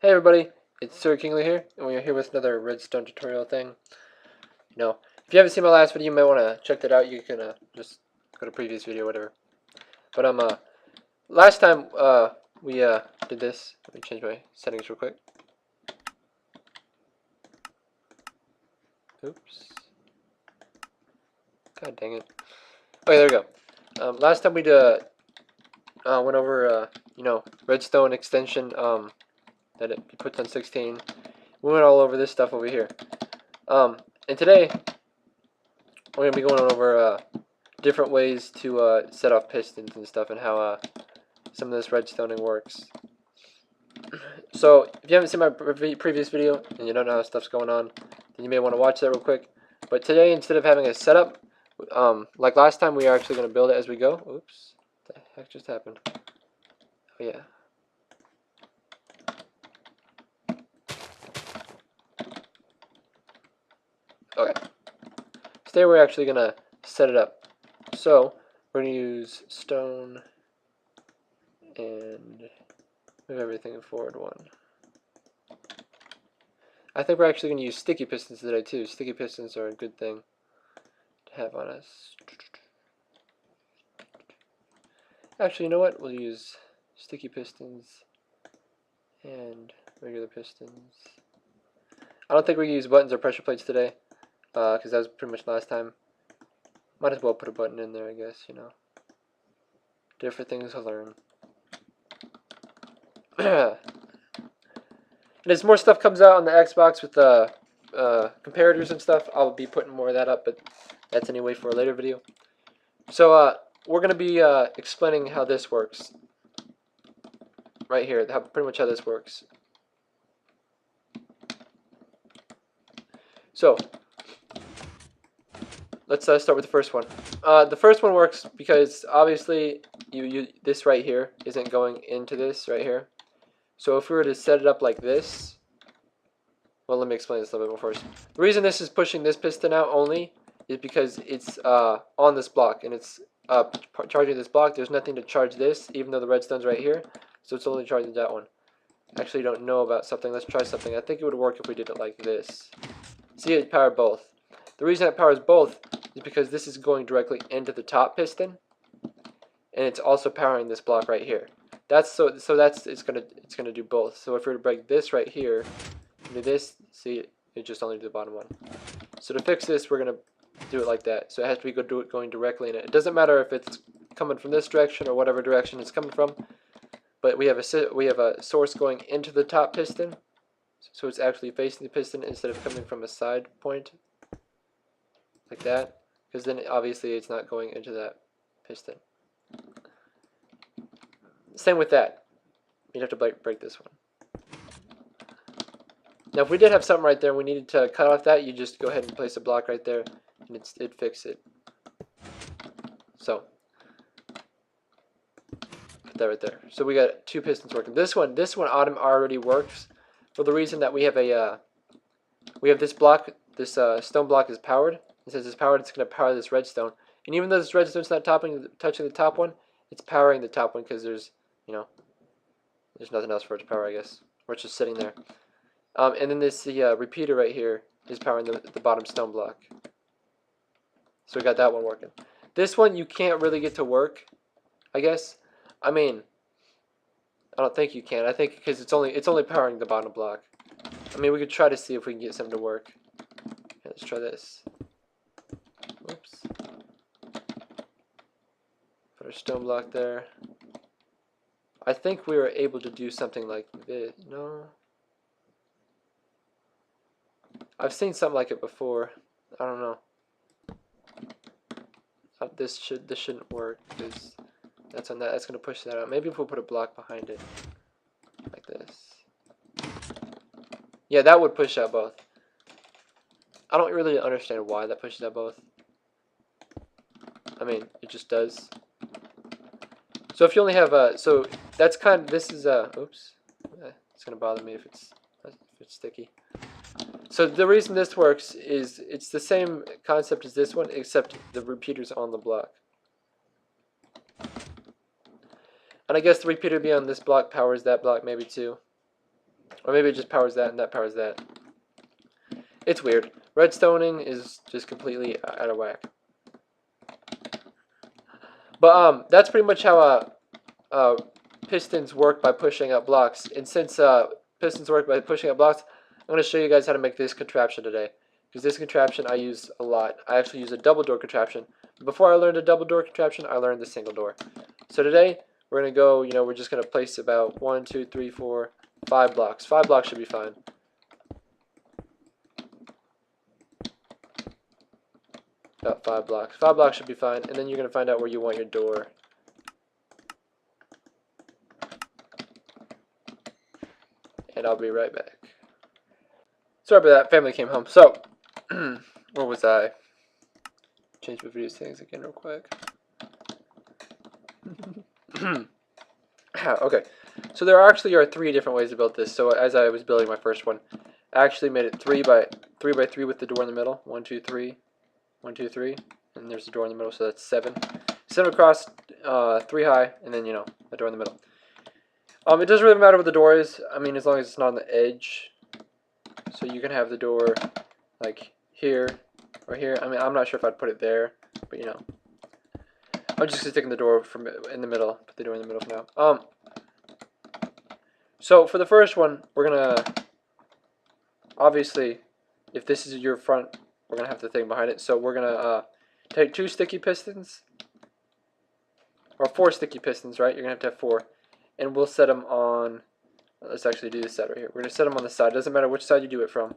Hey everybody, it's Sir Kinglee here, and we are here with another Redstone tutorial thing. If you haven't seen my last video, you might want to check that out. You can just go to previous video, whatever. But last time we did this. Let me change my settings real quick. Oops. God dang it. Okay, there we go. Last time we went over Redstone extension that it puts on 16. We went all over this stuff over here. And today we're going to be going over different ways to set off pistons and stuff, and how some of this redstoning works. So if you haven't seen my previous video and you don't know how stuff's going on, then you may want to watch that real quick. But today, instead of having a setup, like last time, we are actually going to build it as we go. Oops, what the heck just happened? Oh yeah. Okay. Today we're actually going to set it up. So we're going to use stone and move everything forward one. I think we're actually going to use sticky pistons today too. Sticky pistons are a good thing to have on us. Actually, you know what? We'll use sticky pistons and regular pistons. I don't think we're going to use buttons or pressure plates today, because that was pretty much last time. Might as well put a button in there, I guess, you know. Different things to learn. And as more stuff comes out on the Xbox with comparators and stuff, I'll be putting more of that up, but that's anyway for a later video. So we're going to be explaining how this works. Right here, pretty much how this works. So let's start with the first one. The first one works because obviously this right here isn't going into this right here. So if we were to set it up like this, well, let me explain this a little bit more first. The reason this is pushing this piston out only is because it's on this block, and it's charging this block. There's nothing to charge this, even though the redstone's right here, so it's only charging that one. Actually, don't know about something. Let's try something. I think it would work if we did it like this. See, it powered both. The reason it powers both is because this is going directly into the top piston, and it's also powering this block right here. It's gonna do both. So if we were to break this right here, do this, see, it just only do the bottom one. So to fix this, we're gonna do it like that. So it has to be going directly in it. It doesn't matter if it's coming from this direction or whatever direction it's coming from, but we have a source going into the top piston, so it's actually facing the piston instead of coming from a side point like that, because then obviously it's not going into that piston. Same with that. You'd have to break this one. Now if we did have something right there and we needed to cut off that, you just go ahead and place a block right there, and it'd fix it. So put that right there. So we got two pistons working. This one already works for the reason that we have this block, this stone block is powered. It says it's powered. It's going to power this redstone, and even though this redstone's not touching the top one, it's powering the top one because there's nothing else for it to power, I guess, or it's just sitting there. And then the repeater right here is powering the bottom stone block. So we got that one working. This one you can't really get to work, I guess. I mean, I don't think you can. I think because it's only powering the bottom block. I mean, we could try to see if we can get something to work. Okay, let's try this. Whoops. Put our stone block there. I think we were able to do something like this. No. I've seen something like it before. I don't know. This shouldn't work because that's on that. That's gonna push that out. Maybe if we'll put a block behind it, like this. Yeah, that would push out both. I don't really understand why that pushes out both. I mean, it just does. So if you only have so that's this is oops, it's gonna bother me if it's sticky. So the reason this works is it's the same concept as this one, except the repeater's on the block. And I guess the repeater being on this block powers that block maybe too. Or maybe it just powers that and that powers that. It's weird. Redstoning is just completely out of whack. But that's pretty much how pistons work by pushing up blocks. And since pistons work by pushing up blocks, I'm going to show you guys how to make this contraption today. Because this contraption I use a lot. I actually use a double door contraption. Before I learned a double door contraption, I learned the single door. So today, we're going to go, we're just going to place about 1, 2, 3, 4, 5 blocks. 5 blocks should be fine. About 5 blocks. 5 blocks should be fine. And then you're going to find out where you want your door. And I'll be right back. Sorry about that. Family came home. So, where was I? Change my video settings again real quick. Okay. So there actually are 3 different ways to build this. So as I was building my first one, I actually made it 3 by 3 with the door in the middle. 1, 2, 3. 1, 2, 3. And there's the door in the middle, so that's 7. 7 across, 3 high, and then, the door in the middle. It doesn't really matter what the door is. I mean, as long as it's not on the edge. So you can have the door like here or here. I mean, I'm not sure if I'd put it there, but I'm just sticking the door from in the middle. Put the door in the middle for now. So for the first one, we're gonna obviously, if this is your front, we're gonna have the thing behind it. So we're gonna take 2 sticky pistons, or 4 sticky pistons, right? You're gonna have to have 4, and we'll set them on. Let's actually do this side right here. We're gonna set them on the side. Doesn't matter which side you do it from.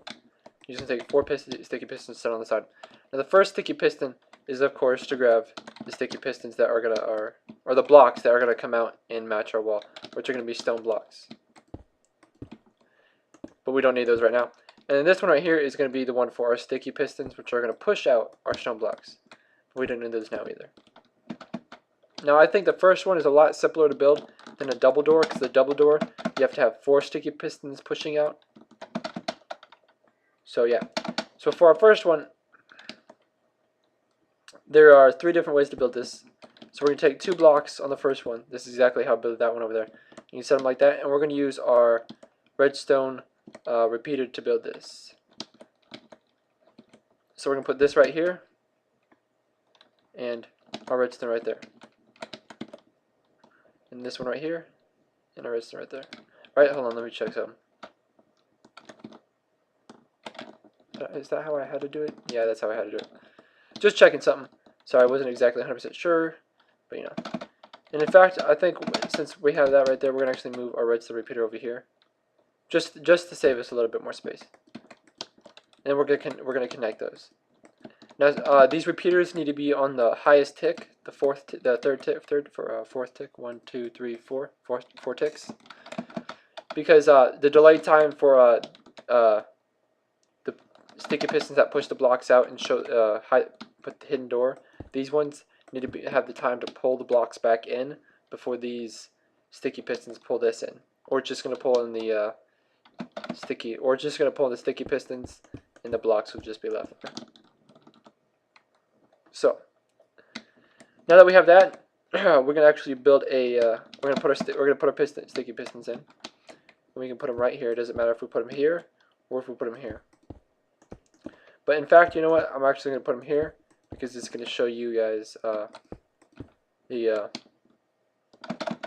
You're just gonna take 4 sticky pistons, set on the side. Now the first sticky piston is, of course, to grab the sticky pistons that are or the blocks that are gonna come out and match our wall, which are gonna be stone blocks. But we don't need those right now. And then this one right here is gonna be the one for our sticky pistons, which are gonna push out our stone blocks. But we don't need those now either. Now I think the first one is a lot simpler to build than a double door, because the double door you have to have 4 sticky pistons pushing out. So yeah. So for our first one, there are 3 different ways to build this. So we're going to take 2 blocks on the first one. This is exactly how I built that one over there. You can set them like that, and we're going to use our redstone repeater to build this. So we're going to put this right here, and our redstone right there. And this one right here, and our redstone right there. Alright, hold on, let me check something. Is that how I had to do it? Yeah, that's how I had to do it. Just checking something. Sorry, I wasn't exactly 100% sure, but And in fact, I think since we have that right there, we're gonna actually move our redstone repeater over here, just to save us a little bit more space. And we're gonna connect those. Now, these repeaters need to be on the highest tick, the fourth tick. 1, 2, 3, 4, 4 ticks, because the delay time for the sticky pistons that push the blocks out and show put the hidden door, these ones need to have the time to pull the blocks back in before these sticky pistons pull this in, or it's just going to pull in the sticky pistons, and the blocks will just be left. So now that we have that, we're going to actually build a we're going to put our sticky pistons in, and we can put them right here. It doesn't matter if we put them here or if we put them here. But in fact, you know what? I'm actually going to put them here, because it's going to show you guys the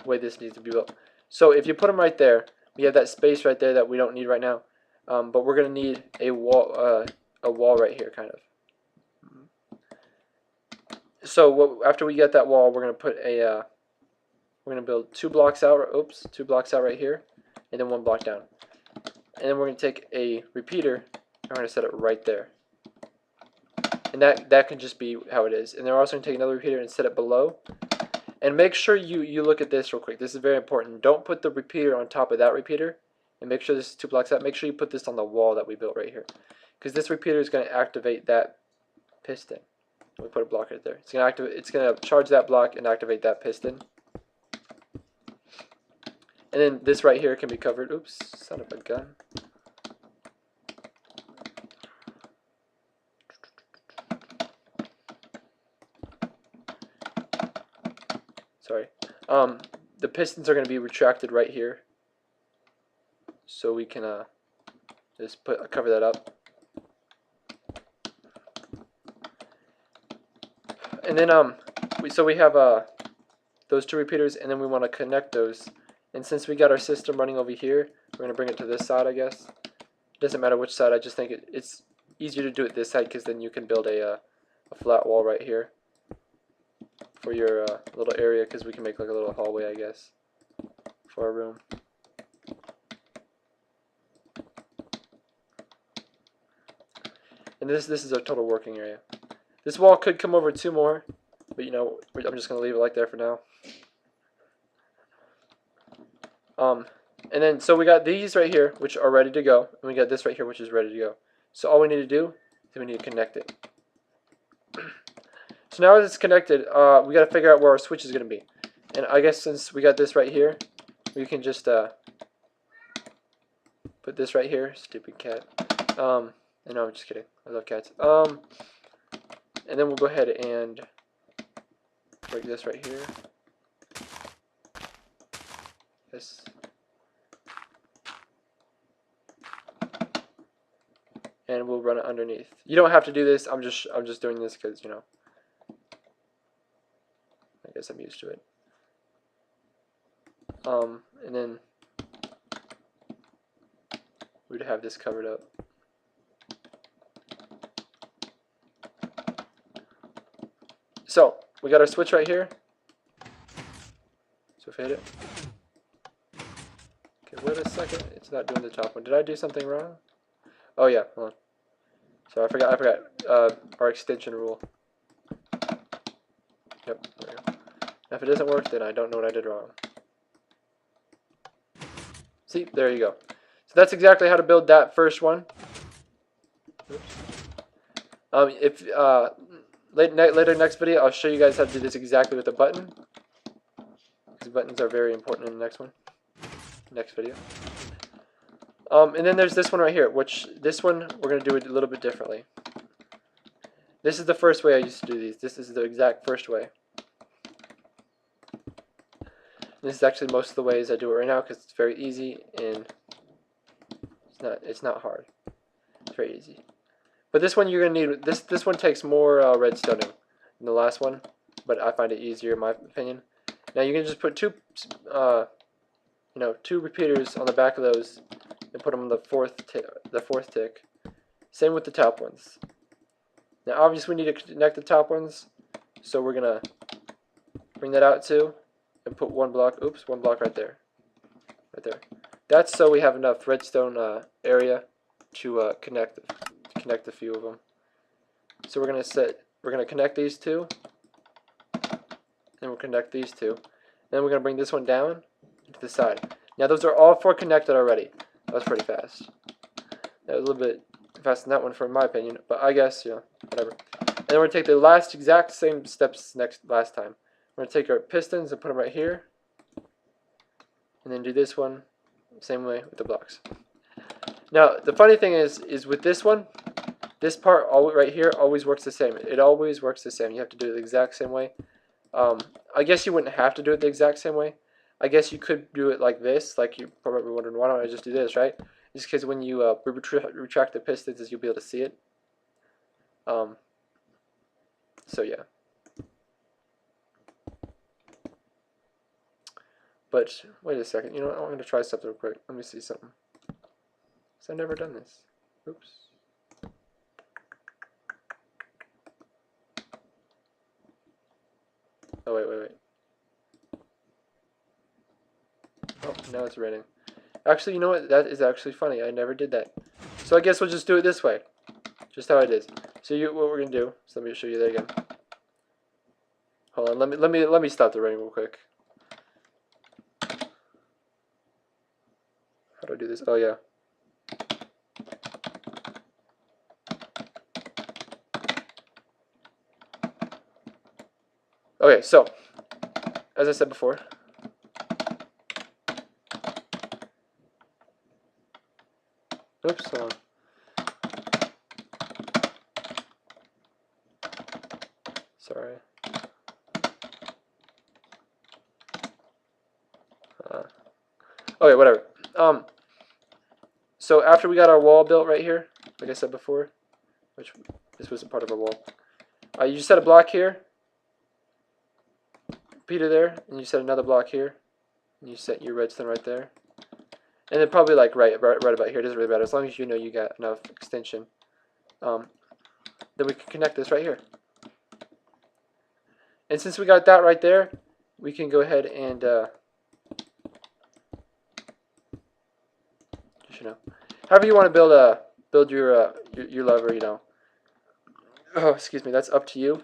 way this needs to be built. So if you put them right there, we have that space right there that we don't need right now. But we're going to need a wall right here, kind of. So after we get that wall, we're going to put we're going to build 2 blocks out. Oops, 2 blocks out right here, and then 1 block down. And then we're going to take a repeater, and we're going to set it right there. And that can just be how it is. And then we're also going to take another repeater and set it below. And make sure you look at this real quick. This is very important. Don't put the repeater on top of that repeater. And make sure this is 2 blocks out. Make sure you put this on the wall that we built right here, because this repeater is going to activate that piston. We put a block right there. It's going to charge that block and activate that piston. And then this right here can be covered. Oops, son of a gun. Sorry. The pistons are going to be retracted right here. so we can just cover that up. And then we have those two repeaters, and then we want to connect those. And since we got our system running over here, we're going to bring it to this side, I guess. It doesn't matter which side. I just think it's easier to do it this side, because then you can build a flat wall right here for your little area, because we can make like a little hallway, I guess, for our room. And this is our total working area. This wall could come over 2 more, but you know, I'm just going to leave it like there for now. And then, so we got these right here, which are ready to go, and we got this right here, which is ready to go. So all we need to do is we need to connect it. So now that it's connected, we got to figure out where our switch is going to be. And I guess since we got this right here, we can just put this right here. Stupid cat. No, I'm just kidding. I love cats. And then we'll go ahead and break this right here. Yes. And we'll run it underneath. You don't have to do this. I'm just doing this because, you know, I guess I'm used to it. And then we'd have this covered up. So we got our switch right here. So if I hit it. Okay, wait a second. It's not doing the top one. Did I do something wrong? Oh yeah, hold on. So I forgot our extension rule. Yep, there we go. Now if it doesn't work, then I don't know what I did wrong. See, there you go. So that's exactly how to build that first one. Oops. Later next video, I'll show you guys how to do this exactly with a button. Because buttons are very important in the next video. And then there's this one right here, which this one we're going to do it a little bit differently. This is the first way I used to do these. This is the exact first way. This is actually most of the ways I do it right now because it's very easy and it's not hard. It's very easy. But this one you're gonna need this one takes more redstoning than the last one, but I find it easier in my opinion. Now you can just put two repeaters on the back of those and put them on the fourth tick. Same with the top ones. Now obviously we need to connect the top ones, so we're gonna bring that out too and put one block right there. That's so we have enough redstone area to connect a few of them. So we're gonna connect these two, and we'll connect these two. Then we're gonna bring this one down to the side. Now those are all 4 connected already. That was pretty fast. That was a little bit faster than that one, for my opinion, but I guess, you know, whatever. And then we're gonna take the exact same steps last time. We're gonna take our pistons and put them right here, and then do this one same way with the blocks. Now the funny thing is with this one, this part right here always works the same. It always works the same. You have to do it the exact same way. I guess you wouldn't have to do it the exact same way. I guess you could do it like this, like you're probably wondering, why don't I just do this, right? Just because when you retract the pistons, you'll be able to see it. So yeah. But wait a second, you know what? I'm going to try something real quick. Let me see something. Because I've never done this. Oops. Oh, wait. Oh, now it's raining. Actually, you know what? That is actually funny. I never did that. So I guess we'll just do it this way. Just how it is. So what we're going to do, so let me show you that again. Hold on, let me stop the rain real quick. How do I do this? Oh, yeah. Okay, so, as I said before, oops, hold on. Sorry. Okay, whatever. So after we got our wall built right here, like I said before, which this wasn't part of our wall, you just set a block here, repeater there, and you set another block here, and you set your redstone right there, and then probably like right about here. It doesn't really matter as long as you know you got enough extension. Then we can connect this right here. And since we got that right there, we can go ahead and however you want to build your lever, you know. Oh, excuse me, that's up to you.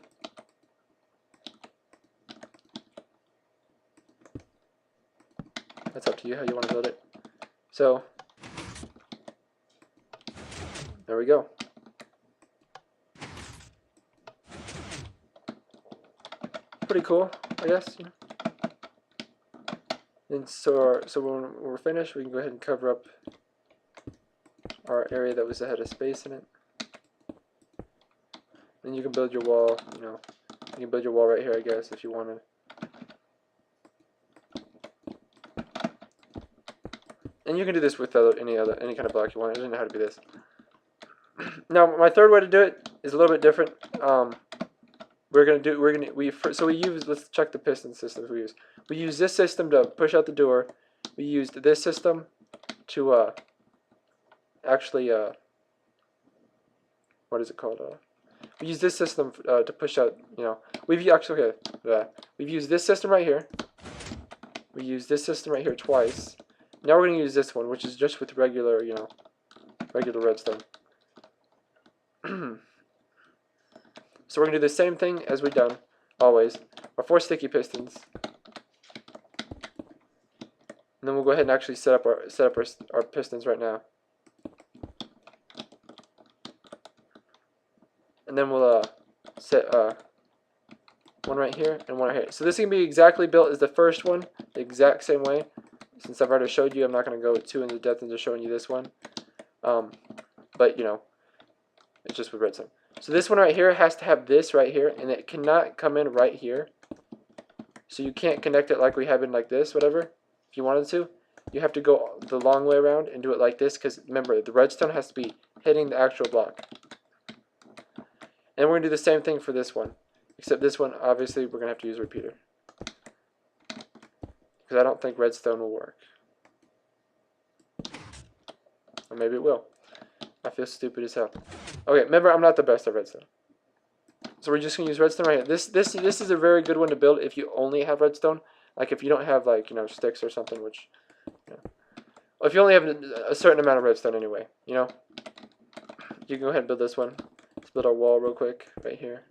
That's up to you how you want to build it. So there we go. Pretty cool, I guess. And so when we're finished, we can go ahead and cover up our area that was ahead of space in it. Then you can build your wall, you know. You can build your wall right here, I guess, if you wanted. And you can do this with any kind of block you want. I didn't know how to do this. Now, my third way to do it is a little bit different. Let's check the piston systems we use. We use this system to push out the door. We used this system to actually what is it called? We use this system to push out. You know, we've used this system right here. We use this system right here twice. Now we're going to use this one, which is just with regular, you know, regular redstone. So we're going to do the same thing as we've done always. Our 4 sticky pistons. And then we'll go ahead and actually set up our pistons right now. And then we'll set one right here and one right here. So this is going to be exactly built as the first one, the exact same way. Since I've already showed you, I'm not going to go too into depth into showing you this one. But, you know, it's just with redstone. So this one right here has to have this right here, and it cannot come in right here. So you can't connect it like we have in like this, whatever. If you wanted to, you have to go the long way around and do it like this, because remember, the redstone has to be hitting the actual block. And we're going to do the same thing for this one. Except this one, obviously, we're going to have to use a repeater. Because I don't think redstone will work. Or maybe it will. I feel stupid as hell. Okay, remember, I'm not the best at redstone. So we're just going to use redstone right here. This is a very good one to build if you only have redstone. Like if you don't have, like, you know, sticks or something, which, you know. Well, if you only have a certain amount of redstone anyway, you know. You can go ahead and build this one. Let's build our wall real quick right here.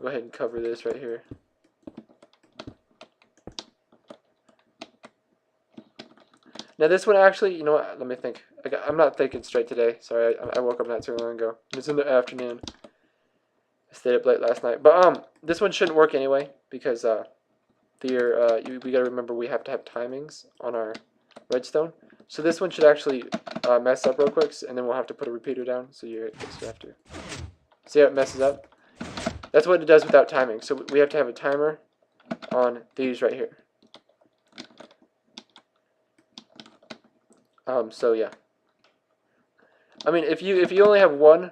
Go ahead and cover this right here. Now this one actually, you know what, let me think. I'm not thinking straight today. Sorry, I woke up not too long ago. It's in the afternoon. I stayed up late last night. But this one shouldn't work anyway, because we gotta remember we have to have timings on our redstone. So this one should actually mess up real quick, and then we'll have to put a repeater down. So you have to see how it messes up. That's what it does without timing. So we have to have a timer on these right here. So yeah. I mean, if you only have one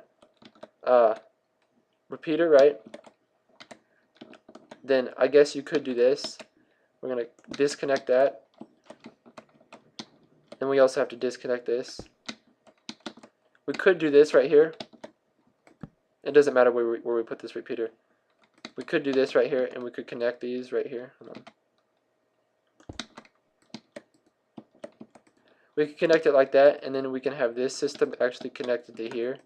repeater, right? Then I guess you could do this. We're gonna disconnect that. Then we also have to disconnect this. We could do this right here. It doesn't matter where we put this repeater. We could do this right here, and we could connect these right here. Hold on. We can connect it like that, and then we can have this system actually connected to here.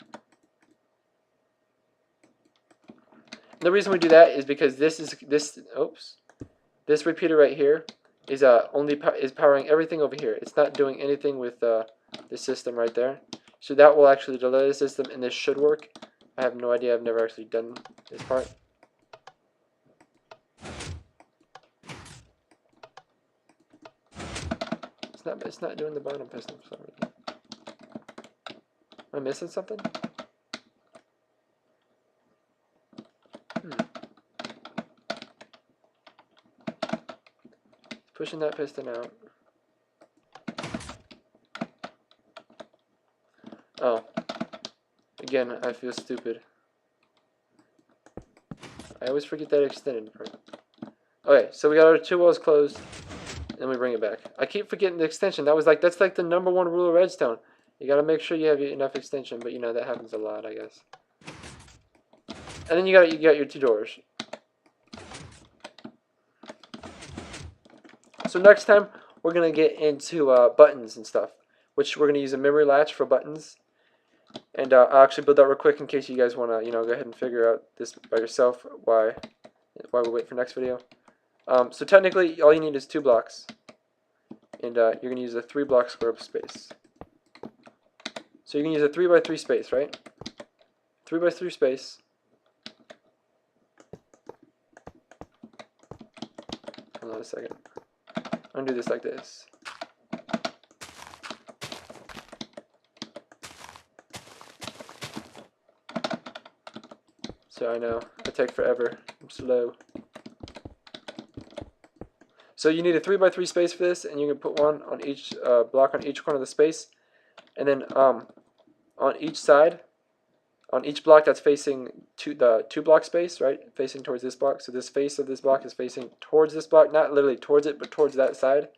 And the reason we do that is because this repeater right here is powering everything over here. It's not doing anything with the system right there. So that will actually delay the system, and this should work. I have no idea. I've never actually done this part. It's not doing the bottom piston for some reason. Am I missing something? Pushing that piston out. again, I feel stupid. I always forget that extended part. Okay, so we got our 2 walls closed, and we bring it back. I keep forgetting the extension. That's like the #1 rule of redstone. You gotta make sure you have enough extension, but you know that happens a lot, I guess. And then you got your 2 doors. So next time we're gonna get into buttons and stuff, which we're gonna use a memory latch for buttons. And I'll actually build that real quick in case you guys wanna go ahead and figure out this by yourself while we wait for next video. So technically all you need is 2 blocks, and you're gonna use a 3 block square of space. So you can use a 3 by 3 space, right? 3 by 3 space. Hold on a second. I'm gonna do this like this. So I know I take forever. I'm slow. So you need a 3 by 3 space for this, and you can put one on each block on each corner of the space, and then on each side, on each block that's facing the 2 block space, right, facing towards this block. So this face of this block is facing towards this block, not literally towards it, but towards that side.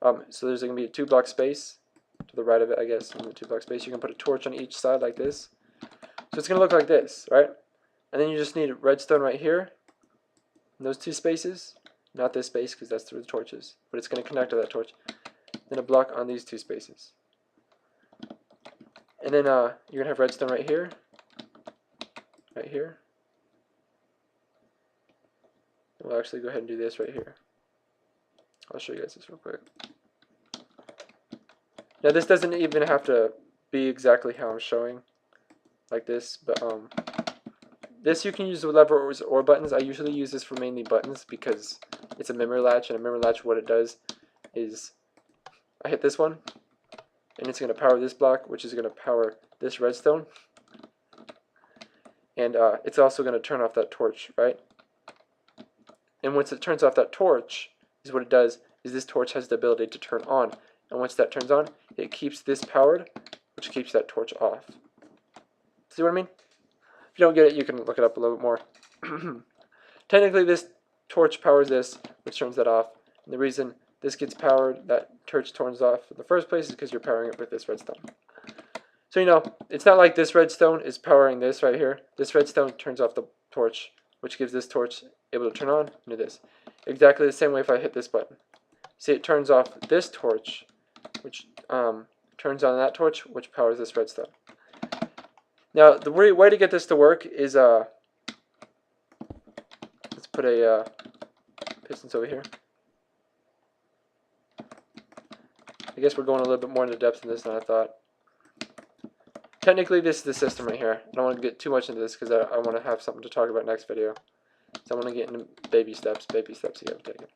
So there's going to be a 2 block space to the right of it, I guess. In the 2 block space, you can put a torch on each side like this. So it's going to look like this, right? And then you just need redstone right here in those 2 spaces. Not this space because that's through the torches, but it's going to connect to that torch. Then a block on these 2 spaces. And then you're going to have redstone right here. Right here. And we'll actually go ahead and do this right here. I'll show you guys this real quick. Now this doesn't even have to be exactly how I'm showing, like this, but this you can use with levers or buttons. I usually use this for mainly buttons because it's a memory latch, and a memory latch, what it does is I hit this one, and it's going to power this block, which is going to power this redstone, and it's also going to turn off that torch, right? And once it turns off that torch, is what it does is this torch has the ability to turn on, and once that turns on, it keeps this powered, which keeps that torch off. See what I mean? If you don't get it, you can look it up a little bit more. Technically, this torch powers this, which turns that off. And the reason this gets powered, that torch turns off in the first place, is because you're powering it with this redstone. So it's not like this redstone is powering this right here. This redstone turns off the torch, which gives this torch able to turn on. Do this exactly the same way if I hit this button. See, it turns off this torch, which turns on that torch, which powers this redstone. Now, the way to get this to work is, let's put a Pistons over here. I guess we're going a little bit more into depth in this than I thought. Technically, this is the system right here. I don't want to get too much into this because I want to have something to talk about next video. So I want to get into baby steps you have to take it.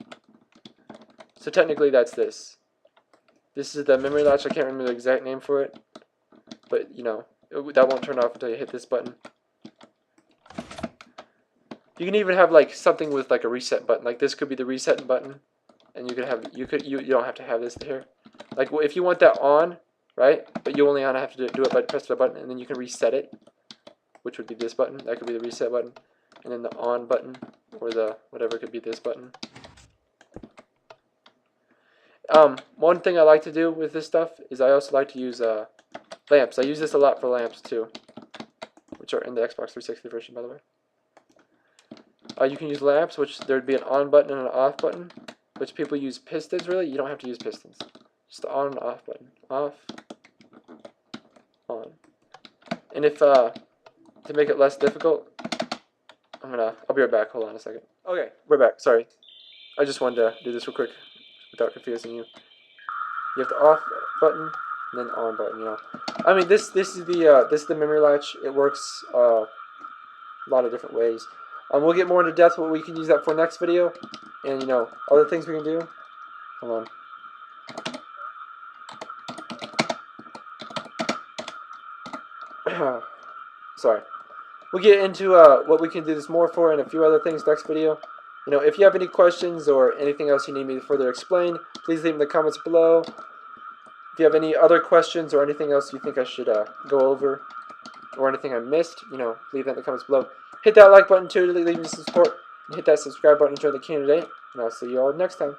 So technically, that's this. This is the memory latch. I can't remember the exact name for it, but that won't turn off until you hit this button. You can even have like something with like a reset button. Like this could be the reset button, and you don't have to have this here. Like if you want that on, right? But you only have to do it by pressing the button, and then you can reset it, which would be this button. That could be the reset button, and then the on button or the whatever could be this button. One thing I like to do with this stuff is I also like to use lamps. I use this a lot for lamps too, which are in the Xbox 360 version, by the way. You can use lamps, which there'd be an on button and an off button, which people use pistons. Really, you don't have to use pistons. Just the on and off button. Off, on. And if to make it less difficult, I'll be right back. Hold on a second. Okay, we're back. Sorry, I just wanted to do this real quick without confusing you. You have the off button and then the on button. I mean, this is the memory latch. It works a lot of different ways. We'll get more into depth what we can use that for next video, and other things we can do. Hold on. Sorry. We'll get into what we can do this more for and a few other things next video. If you have any questions or anything else you need me to further explain, please leave in the comments below. If you have any other questions or anything else you think I should go over, or anything I missed, leave that in the comments below. Hit that like button too to leave me some support, and hit that subscribe button to join the community today, and I'll see you all next time.